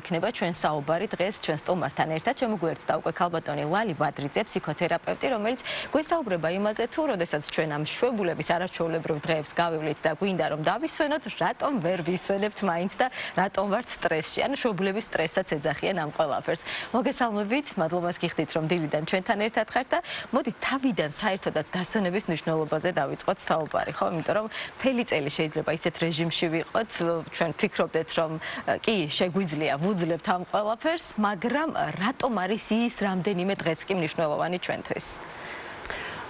იქნება ჩვენ საუბარი დღეს ჩვენ სტუმართან ერთად. Შემოგვიერთდა უკვე ქალბატონი ლალი ბადრიძე, ფსიქოთერაპევტი, რომელიც გვესაუბრება იმაზე, თუ როდესაც ჩვენ ამ შვებულების არაჩვეულებრივ დღეებს გავივლით და გვინდა რომ დავისვენოთ, რატომ ვერ ვისვენებთ მაინც და რატომ ვართ სტრესში. ანუ შვებულების სტრესაც ეძახიან ამ ყველაფერს. მოგესალმებით, მადლობას გიხდით რომ დილიდან ჩვენთან ერთად ხართ და მოდით თავიდან საერთოდაც დასვენების მნიშვნელობაზე დავიწყოთ საუბარი, ხო? იმიტომ რომ მთელი წელი შეიძლება ისეთ რეჟიმში ვიყოთ, ჩვენ ფიქრობდეთ რომ კი შეგვიძლია ვუძლებთ ამ ყველაფერს, მაგრამ რატომ არის ის რამდენიმე დღეც კი მნიშვნელოვანი ჩვენთვის?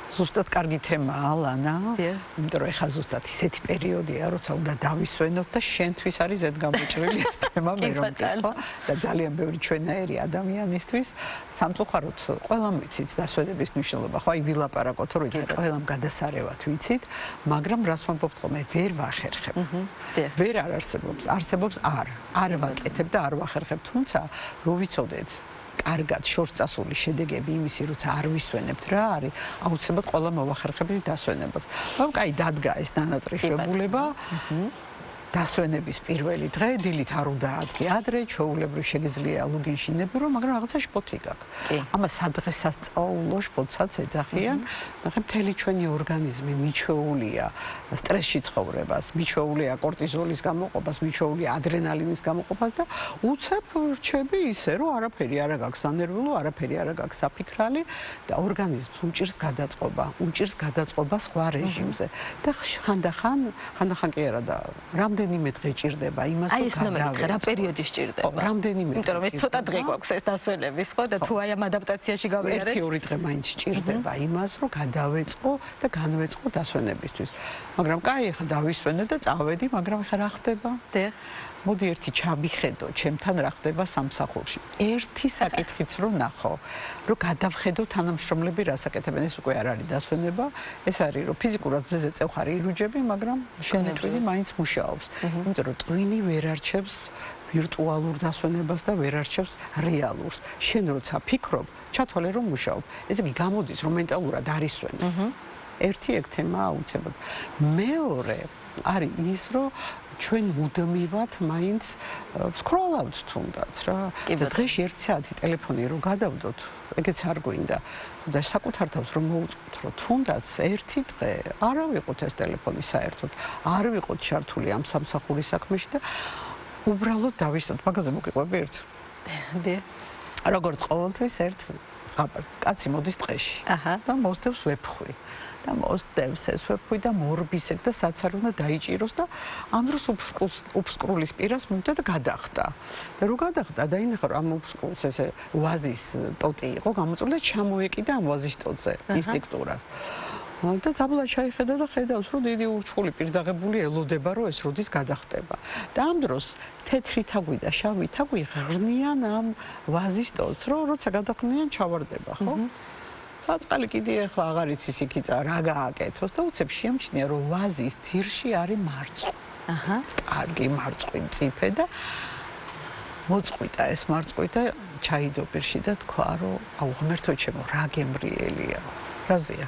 ზუსტად კარგი თემაა, ლანა. იმიტომ რომ ეხლა ზუსტად ისეთი პერიოდია, როცა უნდა დავისვენოთ და შენთვის არის ზედგამოჭრილი ეს თემა მე რომ ხო? და ძალიან ბევრი ჩვენაერი ადამიანისთვის სამწუხაროდ ყველამ ვიცით დასვენების მნიშვნელობა. ხო, აი ვილაპარაკოთ, რომ ყველამ გადასარევად ვიცით, მაგრამ რას ვამბობთ ხოლმე, ვერ ვახერხებ. ვერ არ არსებობს არ ვაკეთებ და არ ვახერხებ, თუმცა რო ვიცოდეთ კარგად შორს წასული შედეგები იმისი, როცა არ ვისვენებთ რა არის, აუცილებლად ყველა მოვახერხებით დასვენებას. მაგრამ კაი დადგა ეს დანატრიშებულება. დასვენების პირველი დღე დილით არ უნდა ადგე ადრე, ჩვეულებრივ შეგიძლია ლუგინში ნებრო, მაგრამ რაღაცა შპოთი გაქვს. ამას სადღესასწაულო შპოთსაც ეძახიან. ნახე მთელი ჩვენი ორგანიზმი მიჩვეულია სტრესში ცხოვრებას, მიჩვეულია კორტიზოლის გამოყოფას, მიჩვეულია ადრენალინის გამოყოფას და უცებ რჩები ისე, რომ არაფერი არ გაქვს სანერვულო, არაფერი არ გაქვს საფიქრალი და ორგანიზმს უჭირს გადაწყობა სხვა რეჟიმზე. და ხანდახან კი არა და რამდენიმე დღე ჭირდება იმას, რომ გადავეწყო. რა პერიოდი სჭირდება? რამდენიმე. იმიტომ რომ ეს ცოტა დღე გვაქვს ეს დასვენების, ხო? და თუ აი ამ ადაპტაციაში გავიარეთ, 1-2 დღე მაინც სჭირდება იმას, რომ გადავეწყო და განვეწყო დასვენებისთვის. მაგრამ კაი, ახლა დავისვენე და წავედი, მაგრამ ახლა რა ხდება? მოდი ერთი ჩავიხედო, ჩემთან რა ხდება სამსახურში. ერთი საკითხიც რომ ნახო, რომ გადავხედო თანამშრომლები რას აკეთებენ, ეს უკვე არ არის დასვენება, ეს არის რომ ფიზიკურად მზეზე წევხარი ირუჯები, მაგრამ შენი ტვინი მაინც მუშაობს. იმიტომ რომ ტვინი ვერ არჩევს ვირტუალურ დასვენებას და ვერ არჩევს რეალურს. შენ როცა ფიქრობ, ჩათვალე რომ მუშაობ. ესე იგი გამოდის რომ მენტალურად არისვენე. ერთი ეგ თემაა აუცილებლად. მეორე არის ის რომ ჩვენ მუდმივად მაინც სკროლავთ თუნდაც რა. დღეში 1 საათი ტელეფონი რო გადავდოთ, ეგეც არ გვინდა. და საკუთარ თავს რომ მოუწყოთ, რომ თუნდაც 1 დღე არ ავიყოთ ეს ტელეფონი საერთოდ, არ ვიყოთ ჩართული ამ სამსახურის საქმეში და უბრალოდ დავისვათ. მაგაზე მოგიყვები ერთ. როგორც ყოველთვის ერთ კაცი მოდის ტყეში და მოსდევს ვეფხვი. და მოსდევს ეს ვეფხვი და მორბისებ და სადაც არ უნდა დაიჭიროს და ამ დროს უფსკრულის პირას მივიდა და გადახტა. და რო გადახტა და ინახა რომ ამ უფსკრულს ესე ვაზის ტოტი იყო გამოწვეული და ჩამოეკიდა ამ ვაზის ტოტზე ინსტინქტურად. და დაბლა ჩაიხედა და ხედავს რომ დიდი ურჩხული პირდაღებული ელოდება რომ ეს როდის გადახტება. და ამ დროს თეთრი თაგვი და შავი თაგვი ღრნიან ამ ვაზის ტოტს, რომ როცა გადაყნიან ჩავარდება, ხო? საწყალი კიდე ახლა აღარ იცის იქიცა რა გააკეთოს და უცებ შეამჩნია რომ ვაზის ძირში არის მარწყვა. კარგი მარწყვი მწიფე და მოწყვიტა ეს მარწყვი და ჩაიდო პირში და თქვა რომ აუ ღმერთო ჩემო რა გემრიელია. რაზეა?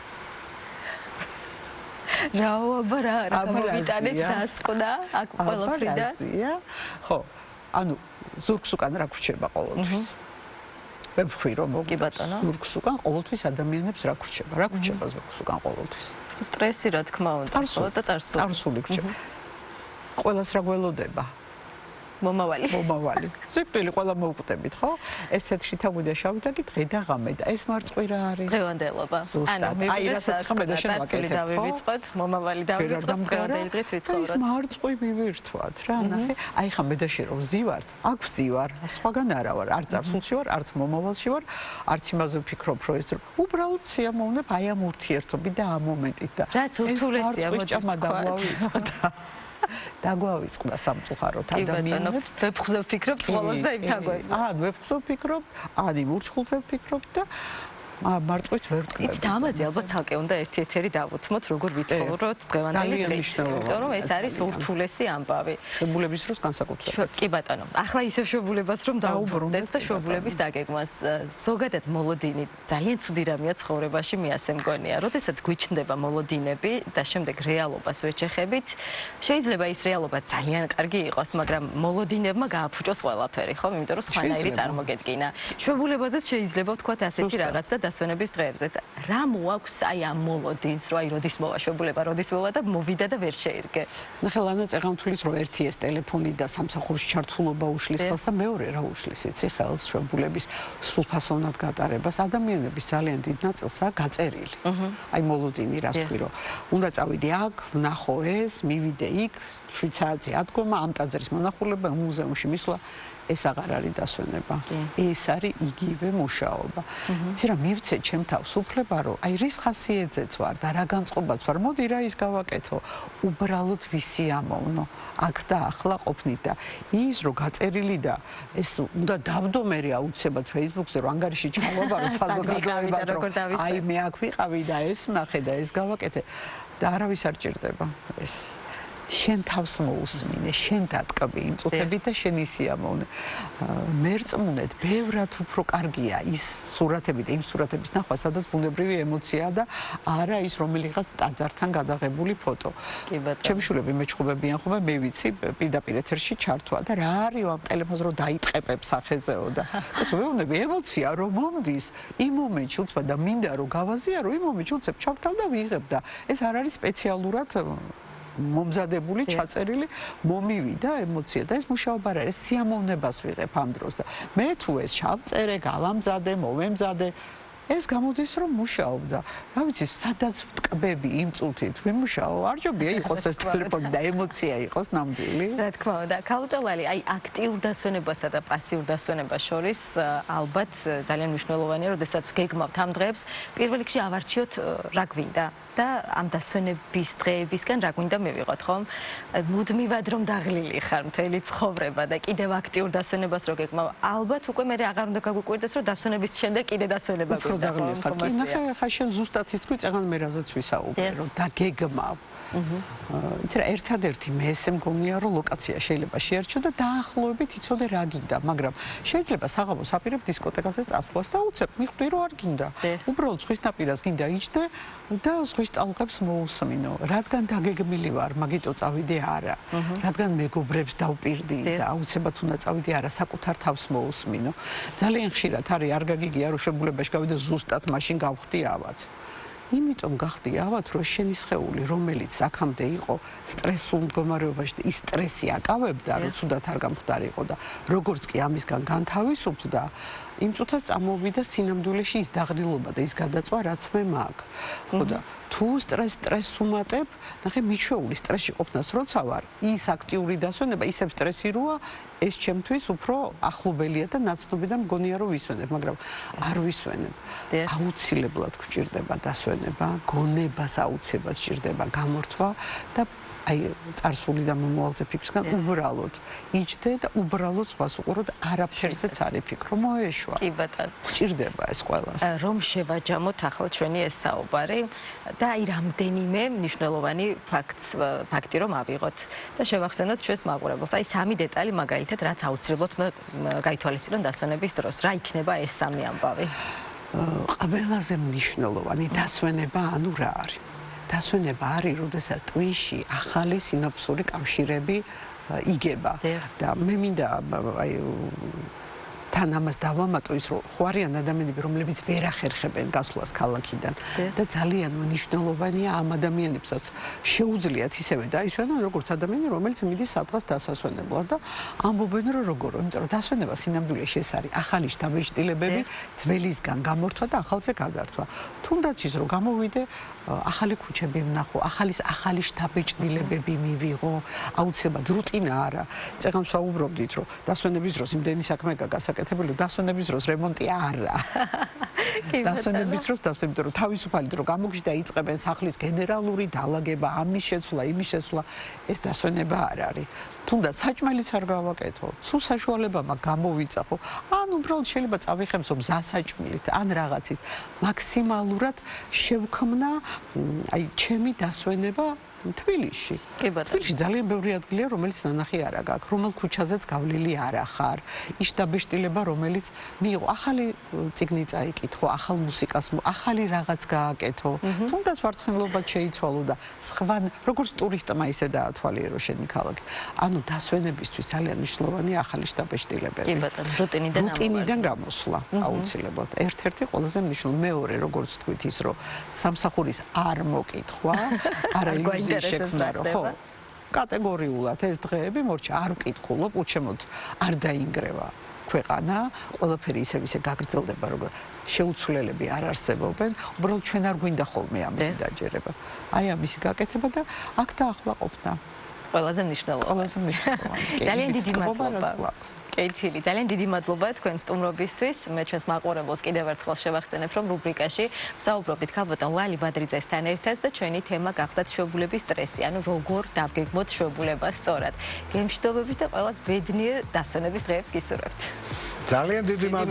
რაობა რა გამოვიტანეთ დასკვნა აქ ყველაფრიდან. ხო, ანუ ზურგს უკან რა გრჩება ყოველთვის. ვეფხვი რომ ზურგს უკან ყოველთვის ადამიანებს რა გრჩება? რა გრჩება ზურგს უკან ყოველთვის? სტრესი რა თქმა უნდა, ხო და წარსული გრჩება. ყველას რა გველოდება? მომავალი. სიკვდილი ყველა მოვკვდებით, ხო? ეს თეთრი თაგვი და შავი თაგვი დღე და ღამე და ეს მარწყვი რა არის? დღევანდელობა. აი რასაც ხმე და შენ ვაკეთებ, ხო? დავივიწყოთ, მომავალი დავივიწყოთ, დღევანდელი დღით ვიცხოვროთ. ეს მარწყვი მივირთვათ რა, ნახე. აი ხა მე და შენ რომ ვზივართ, აქ ვზივარ, სხვაგან არა ვარ, არც წარსულში ვარ, არც მომავალში ვარ, არც იმაზე ვფიქრობ, რომ ეს უბრალოდ სიამოვნებ აი ამ ურთიერთობით და ამ მომენტით და რაც ურთულესია მოდი დაგვავიწყდა სამწუხაროდ ადამიანებს. ვეფხვზე ვფიქრობ, ხოლმე და იმ თაგვებზე. ვეფხვზე ვფიქრობ, იმ ურჩხულზე ვფიქრობ და მარტივით ვერ ვტკბები. იცით, ამაზე ალბათ ცალკე უნდა ერთი ეთერი დავუთმოთ, როგორ ვიცხოვროთ დღევანდელი დღით. იმიტომ რომ ეს არის ურთულესი ამბავი. შვებულების დროს განსაკუთრებით. კი ბატონო, ახლა ისევ შვებულებას რომ დაუბრუნდეთ და შვებულების დაგეგმას. ზოგადად მოლოდინი ძალიან ცუდი რამეა ცხოვრებაში, მე ასე მგონია. როდესაც გვიჩნდება მოლოდინები და შემდეგ რეალობას ვეჩეხებით, შეიძლება ის რეალობა ძალიან კარგი იყოს, მაგრამ მოლოდინებმა გააფუჭოს ყველაფერი, ხო? იმიტომ რომ სხვანაირი წარმოგედგინა. შვებულებაზეც შეიძლება ვთქვათ ასეთი რაღაც და დასვენების დღეებზეც. რა მოაქვს აი ამ მოლოდინს, რომ აი როდის მოვა შვებულება, როდის მოვა და მოვიდა და ვერ შეირგე. ნახე, ლანა წეღამთვლით რომ ერთი ეს ტელეფონი და სამსახურში ჩართულობა უშლის ხელს და მეორე რა უშლის, იცი, ხელს შვებულების სრულფასოვნად გატარებას. ადამიანების ძალიან დიდ ნაწილს აქვს გაწერილი. აი მოლოდინი რას თქვი, რომ უნდა წავიდე აქ, ვნახო ეს, მივიდე იქ, 7 საათზე ადგომა, ამ ტაძრის მონახულება, მუზეუმში მისვლა. ეს აღარ არის დასვენება. ეს არის იგივე მუშაობა. იცი რა, მივცე ჩემ თავს უფლება, რომ აი რის ხასიათზეც ვარ და რა განწყობაც ვარ, მოდი რა ის გავაკეთო. უბრალოდ ვისი ამოვნო. აქ და ახლა ყოფნით და ის რო გაწერილი და ეს უნდა დავდო მე აუცილებლად Facebook-ზე რომ ანგარიში ჩავაბარო საზოგადოებას რომ აი მე აქ ვიყავი და ეს ვნახე და ეს გავაკეთე და არავის არ ჭირდება ეს. შენ თავს მოусმინე, შენ დატკბი იმ წუთებით და შენ ისიამოვნე. მერწმუნეთ, ბევრად უფრო კარგია ის სურათები და იმ სურათების ნახვა, სადაც ბუნებრივი ემოციაა და არა ის რომელიღაც ტაძართან გადაღებული ფოტო. კი ბატონო. ჩემი შვილები მეჩხუბებიან ხოლმე, მე ვიცი პირდაპირ ეთერში ჩართვა და რა არის ამ ტელეფონს რომ დაიტყეპებ სახეზეო და ეს ვეუბნები ემოცია რომ მომდის იმ მომენტში უცბად და მინდა რომ გავაზიარო იმ მომენტში უცებ ჩავთავ და ვიღებ და ეს არ არის სპეციალურად მომზადებული, ჩაწერილი, მომივიდა ემოცია და ეს მუშაობა არის, სიამოვნებას ვიღებ ამ დროს და მე თუ ეს ჩავწერე, გავამზადე, მოვემზადე, ეს გამოდის რომ მუშაობდა. რა ვიცი, სადაც ვტკბები იმ წუთით, ვიმუშაო, არ ჯობია იყოს ეს ტელეფონი და ემოცია იყოს ნამდვილი. რა თქმა უნდა, ქალუტელალი, აი აქტიურ დასვენებასა და პასიურ დასვენებას შორის ალბათ ძალიან მნიშვნელოვანია, როდესაც გეგმავთ ამ დღეებს, პირველ რიგში ავარჩიოთ რა გვინდა და ამ დასვენების დღეებისგან რა გვინდა მივიღოთ, ხომ? მუდმივად რომ დაღლილი ხარ მთელი ცხოვრება და კიდევ აქტიურ დასვენებას რო გეგმავ, ალბათ უკვე მე აღარ უნდა გაგვიკვირდეს, რომ დასვენების შემდეგ კიდე დასვენება გვინდა. კი, ნახე, ხა შენ ზუსტად ის თქვი, წეგან მე რაზეც ვისაუბრე, რომ დაგეგმავ. იცი რა, ერთადერთი მე ესე მგონია, რომ ლოკაცია შეიძლება შეერჩო და დაახლოებით იცოდე რა გინდა, მაგრამ შეიძლება საღამოს აპირებ დისკოტეკაზე წასვლას და უცებ მიხვდი, რომ არ გინდა. უბრალოდ ზღვის ნაპირას გინდა იჯდე და ზღვის ტალღებს მოусმინო. რადგან დაგეგმილი ვარ, მაგიტო წავიდე არა. რადგან მეგობრებს დავპირდი და აუცილებლად უნდა წავიდე არა, საკუთარ თავს მოусმინო. ძალიან ხშირად არის არ გაგიგია, რომ შებულებაში გავიდე ზუსტად მაშინ გავხდი ავად. იმიტომ გახდი ავად, რომ შენი სხეული, რომელიც აქამდე იყო სტრესულ მდგომარეობაში და ის სტრესი აკავებდა, რომ ცუდად არ გამხდარიყო და როგორც კი ამისგან განთავისუფლდა, იმ წუთას წამოვიდა სინამდვილეში ის დაღლილობა და ის გადაწვა, რაც მე მაქვს. ხო და თუ სტრესს უმატებ, ნახე, მიჩვეული სტრესში ყოფნას როცა ვარ, ის აქტიური დასვენება, ისევ სტრესი როა, ეს ჩემთვის უფრო ახლობელია და ნაცნობი და მგონია რომ ვისვენებ, მაგრამ არ ვისვენებ. აუცილებლად გვჭირდება დასვენება, გონებას აუცილებლად სჭირდება გამორთვა და აი წარსული და მომავალზე ფიქრისგან უბრალოდ იჯდე და უბრალოდ სხვას უყურო და არაფერზეც არ იფიქრო, მოეშვა. კი ბატონო. გვჭირდება ეს ყველას. რომ შევაჯამოთ ახლა ჩვენი ეს საუბარი და აი რამდენიმე მნიშვნელოვანი ფაქტი რომ ავიღოთ და შევახსენოთ ჩვენს მაყურებელს. აი სამი დეტალი მაგალითად, რაც აუცილებლად გაითვალისწინოთ დასვენების დროს. რა იქნება ეს სამი ამბავი? ყველაზე მნიშვნელოვანი დასვენება ანუ რა არის? დასვენება არის, როდესაც ტვინში ახალი სინოფსური კავშირები იგება და მე მინდა აი თან ამას დავამატო ის, რომ ხო არიან ადამიანები, რომლებიც ვერ ახერხებენ გასვლას ქალაქიდან და ძალიან მნიშვნელოვანია ამ ადამიანებსაც შეუძლიათ ისევე დაისვენონ, როგორც ადამიანი, რომელიც მიდის სადღაც დასასვენებლად და ამბობენ, რომ როგორ, იმიტომ რომ დასვენება სინამდვილეში ეს არის ახალი შთაბეჭდილებები, ძველისგან გამორთვა და ახალზე გადართვა. თუნდაც ის რომ გამოვიდე, ახალი ქუჩები ვნახო, ახალი შთაბეჭდილებები მივიღო, აუცილებლად რუტინა არა. წეგან ვსაუბრობდით, რომ დასვენების დროს იმდენი საქმე გასაკეთე გასაკეთებელი დასვენების დროს რემონტი არა. დასვენების დროს იმიტომ რომ თავისუფალი დრო გამოგიჟდა იწყებენ სახლის გენერალური დაალაგება, ამის შეცვლა, იმის შეცვლა, ეს დასვენება არ არის. თუნდაც საჭმელიც არ გავაკეთო. სულ საშუალებაა გამოვიწახო. ან უბრალოდ შეიძლება წავიხებსო მზასაჭმელით, ან რაღაცით. მაქსიმალურად შევქმნა აი ჩემი დასვენება თბილისში. თბილისში ძალიან ბევრი ადგილია, რომელიც ნანახი არ აქვს, რომელ ქუჩაზეც გავლილი არ ახარ. ის დაბეშტილება, რომელიც მიიღო, ახალი წიგნი წაიკითხო, ახალ მუსიკას, ახალი რაღაც გააკეთო. თუნდაც ვარცხნილობა შეიცვალო და სხვა როგორც ტურისტმა ისე დაათვალიერო შენი ქალაქი. ანუ დასვენებისთვის ძალიან მნიშვნელოვანია ახალი დაბეშტილებები. კი ბატონო, რუტინიდან გამოსვლა აუცილებლად. ერთ-ერთი ყველაზე მნიშვნელოვანი, მეორე როგორც თქვით ის რომ სამსახურის არ მოკითხვა, არა შექმნა რომ ხო კატეგორიულად ეს დღეები მორჩა არ ვკითხულობ უჩემოდ არ დაინგრევა ქვეყანა ყველაფერი ისე გაგრძელდება რომ შეუცვლელები არ არსებობენ უბრალოდ ჩვენ არ გვინდა ხოლმე ამის დაჯერება აი ამისი გაკეთება და აქ დაახლა ყოფნა ყველაზე მნიშვნელოვანი ძალიან დიდი მადლობა კეთილი, ძალიან დიდი მადლობა თქვენ სტუმრობისთვის. მე ჩვენს მაყურებელს კიდევ ერთხელ შევახსენებ, რომ რუბრიკაში ვსაუბრობდით ქალბატონ ლალი ბადრიძესთან ერთად და ჩვენი თემა გახდათ შვებულების სტრესი, ანუ როგორ დავგეგმოთ შვებულება სწორად. გემშვიდობებით და ყველას ბედნიერ დასვენების დღეებს გისურვებთ. ძალიან დიდი მადლობა.